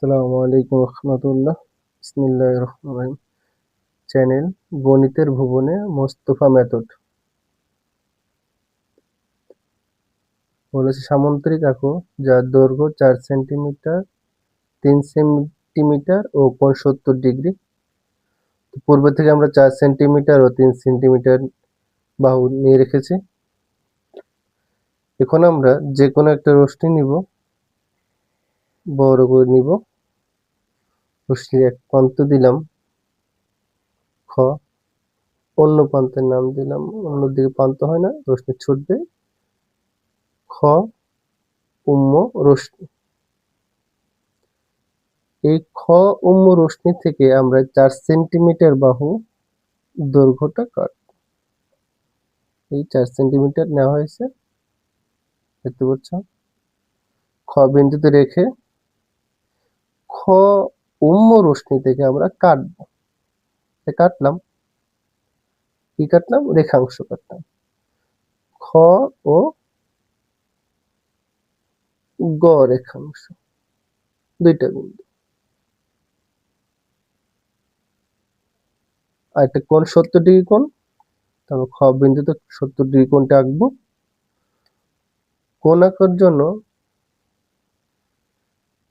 আসসালামু আলাইকুম রহমতুল্লাহ। বিসমিল্লাহির রহমানির রহিম। চ্যানেল গণিতের ভুবনে মোস্তফা মেথড বলেছে সামুদ্রিক আঁকো যার দৈর্ঘ্য 4 সেন্টিমিটার, 3 সেন্টিমিটার ও কোণ 70 ডিগ্রি। পূর্বে থেকে আমরা 4 সেন্টিমিটার ও 3 সেন্টিমিটার বাহু নিয়ে রেখেছি। এখন আমরা যে কোনো একটা রশ্মি নিব, বড় করে নিব। রশ্মির এক প্রান্ত দিলাম খ, অন্য প্রান্তের নাম দিলাম, অন্যদিকে প্রান্ত হয় না, রশ্মি ছুটবে খ, উম্ম রশ্মি। এই খ উম্ম রশ্মি থেকে আমরা 4 সেন্টিমিটার বাহু দৈর্ঘ্যটা কাটব। এই 4 সেন্টিমিটার নেওয়া হয়েছে, দেখতে পাচ্ছ। খ বিন্দুতে রেখে খ উম্ম রশ্মি থেকে আমরা কাটব। কাটলাম, কি কাটলাম? রেখাংশ কাটলাম। খ ও গ রেখাংশ, দুইটা বিন্দু। আর একটা কোণ 70 ডিগ্রি কোণ, তারপর খ বিন্দুতে 70 ডিগ্রি কোণটা আঁকবো। কোণ আঁকার জন্য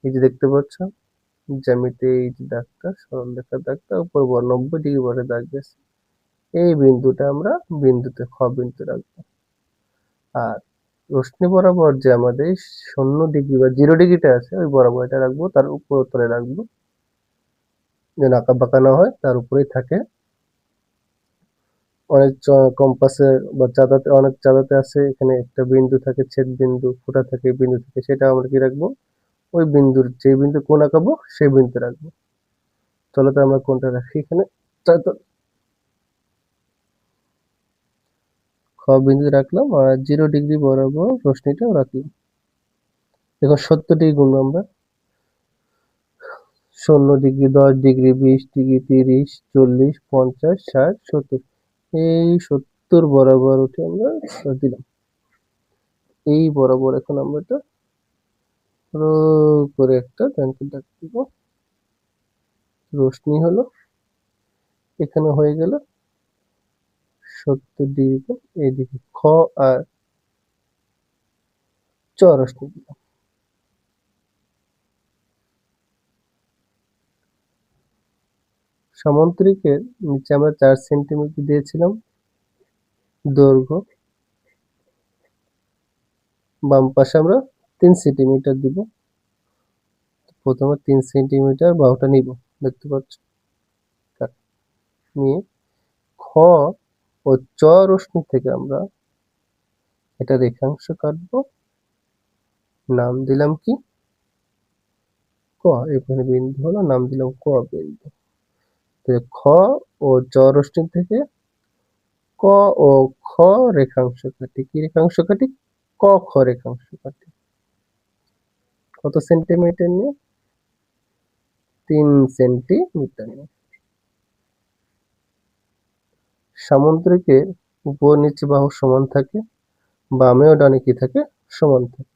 এই যে দেখতে পাচ্ছ জ্যামিতি, এই যে দাগটা, সরলরেখার দাগটা উপর 90 ডিগ্রি বরে দাগ গেছে। এই বিন্দুটা আমরা বিন্দুতে খ বিন্দুতে রাখবো। আর রশ্মি বরাবর যে আমাদের 0 ডিগ্রি বা 0 ডিগ্রিটা আছে, ওই বরাবর এটা রাখবো, তার উপর তলে রাখবো, যেন আঁকা বাঁকা না হয়, তার উপরেই থাকে। অনেক কম্পাসে বা চাঁদাতে, অনেক চাঁদাতে আছে এখানে একটা বিন্দু থাকে, ছেদ বিন্দু, ফোঁটা থাকে, বিন্দু থাকে, সেটা আমরা কি রাখবো? ওই বিন্দুর যে বিন্দু কোণ আঁকাবো সেই বিন্দু রাখবো। চলো তো আমরা কোণটা রাখি এখানে। খ বিন্দু রাখলাম আর 0 ডিগ্রি বরাবর রশ্মিটাও রাখলাম। এখন 70 ডিগ্রি গুনবো আমরা। 0 ডিগ্রি, 10 ডিগ্রি, 20 ডিগ্রি, 30, 40, 50, 60, 70। এই 70 বরাবর উঠে আমরা দিলাম। এই বরাবর এখন আমরা এটা করে একটা ট্যাঙ্কের দাগ দিব। রশ্মি হলো, এখানে হয়ে গেল 70 ডিগ্রি। এইদিকে খ আর চ রশ্মি দিলাম। সামুদ্রিকের নিচে আমরা 4 সেন্টিমিটার দিয়েছিলাম দৈর্ঘ্য, বাম পাশে আমরা 3 সেন্টিমিটার দিব। প্রথমে 3 সেন্টিমিটার বাহুটা নিব, দেখতে পাচ্ছ। নিয়ে খ ও চ রশ্মি থেকে আমরা এটা রেখাংশ কাটবো, নাম দিলাম কি? ক। এখানে বিন্দু হলো, নাম দিলাম ক বিন্দু। খ ও চ রশ্মি থেকে ক ও খ রেখাংশ কাটি। কি রেখাংশ কাটি? ক খ রেখাংশ কাটি। কত সেন্টিমিটার নিয়ে? 3 সেন্টিমিটার নিয়ে। সামুদ্রিকের উপর নিচে বাহু সমান থাকে, বামে ও ডানে কি থাকে? সমান থাকে।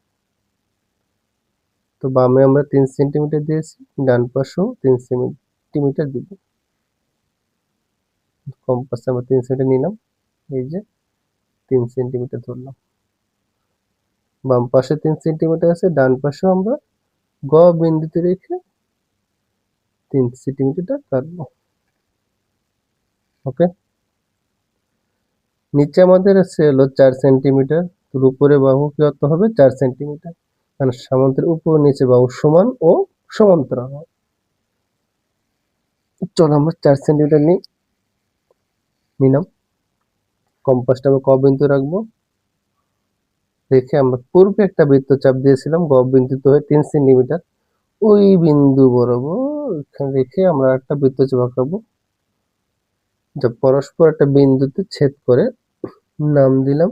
তো বামে আমরা 3 সেন্টিমিটার দিয়েছি, ডান পাশেও 3 সেন্টিমিটার দিব। কম্পাসে আমরা 3 সেন্টিমিটার নিলাম, এই যে 3 সেন্টিমিটার ধরলাম। বাম পাশে 3 সেন্টিমিটার আছে, ডান পাশেও আমরা গ বিন্দুতে রেখে 3 সেন্টিমিটার কাটবো। ওকে, নিচে আমাদের আছে হলো 4 সেন্টিমিটার, তোর উপরে বাহু কি কত হবে? 4 সেন্টিমিটার, কারণ সামুদ্রের উপর নিচে বাহু সমান ও সমান্তরাল হয়। চলো আমরা 4 সেন্টিমিটার নিলাম। কম্পাসটা আমরা ক বিন্দু রাখবো, রেখে আমরা পূর্বে একটা বৃত্তচাপ দিয়েছিলাম গ বিন্দুতে হয়ে 3 সেন্টিমিটার, ওই বিন্দু বরাবর এখানে রেখে আমরা একটা বৃত্তচাপ আঁকাবো, যা পরস্পর একটা বিন্দুতে ছেদ করে। নাম দিলাম,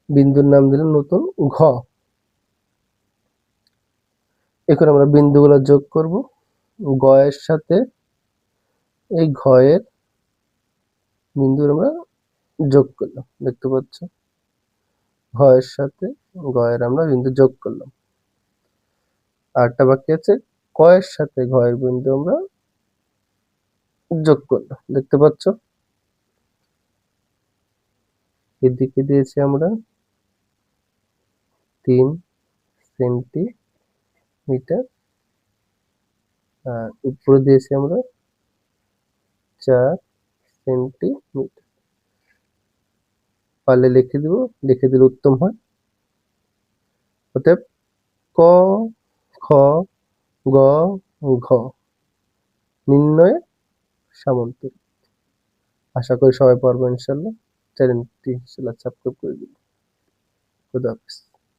বিন্দুর নাম দিলাম নতুন ঘ। এখন আমরা বিন্দুগুলো যোগ করব। গ এর সাথে এই ঘ এর বিন্দু আমরা যোগ করলাম, দেখতে পাচ্ছ। ঘ এর সাথে গ এর আমরা বিন্দু যোগ করলাম। আরটা বাকি আছে, ক এর সাথে ঘ এর বিন্দু আমরা যোগ করলাম, দেখতে পাচ্ছ। এদিকে দিয়েছি আমরা 3 সেন্টিমিটার, আর উপরে দিয়েছি আমরা 4 সেন্টিমিটার। পারলে লিখে দিব, লিখে দিলে উত্তম হয়। অতএব ক, খ, গ, ঘ নির্ণয়ে সামান্তরিক। আশা করি সবাই পারবো ইনশাল্লাহ। চ্যানেলটি সাবস্ক্রাইব করে দিন। খুদা হাফেজ।